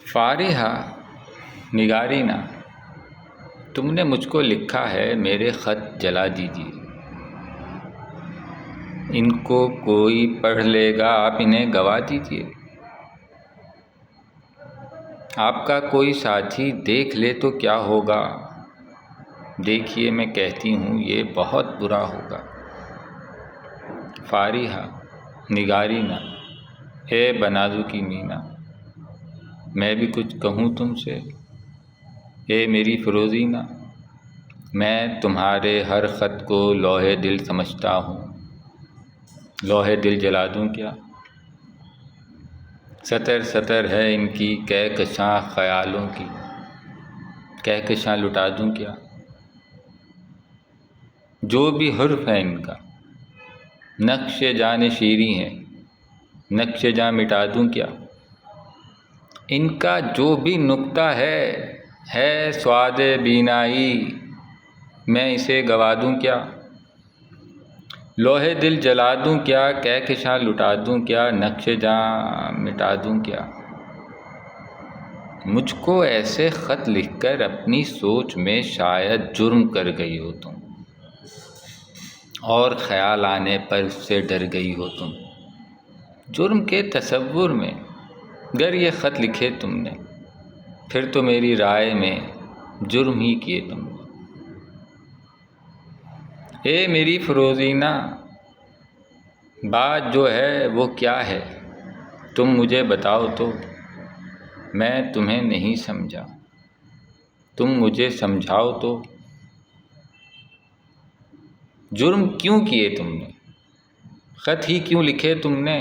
فارحہ نگارینہ، تم نے مجھ کو لکھا ہے میرے خط جلا دیجیے، ان کو کوئی پڑھ لے گا آپ انہیں گوا دیجیے، آپ کا کوئی ساتھی دیکھ لے تو کیا ہوگا، دیکھیے میں کہتی ہوں یہ بہت برا ہوگا۔ فارحہ نگارینہ، اے بنازو کی مینا، میں بھی کچھ کہوں تم سے، اے میری فروزینہ، میں تمہارے ہر خط کو لوح دل سمجھتا ہوں، لوح دل جلا دوں کیا؟ سطر سطر ہے ان کی کہکشاں خیالوں کی، کہکشاں لٹا دوں کیا؟ جو بھی حرف ہے ان کا نقش جان شیریں ہے، نقش جاں مٹا دوں کیا؟ ان کا جو بھی نکتہ ہے سواد بینائی، میں اسے گوا دوں کیا؟ لوح دل جلا دوں کیا، کہکشاں لٹا دوں کیا، نقش جاں مٹا دوں کیا؟ مجھ کو ایسے خط لکھ کر اپنی سوچ میں شاید جرم کر گئی ہو تم، اور خیال آنے پر اس سے ڈر گئی ہو تم۔ جرم کے تصور میں گر یہ خط لکھے تم نے، پھر تو میری رائے میں جرم ہی کیے تم نے۔ اے میری فروزینہ، بات جو ہے وہ کیا ہے تم مجھے بتاؤ تو، میں تمہیں نہیں سمجھا، تم مجھے سمجھاؤ تو۔ جرم کیوں کیے تم نے؟ خط ہی کیوں لکھے تم نے؟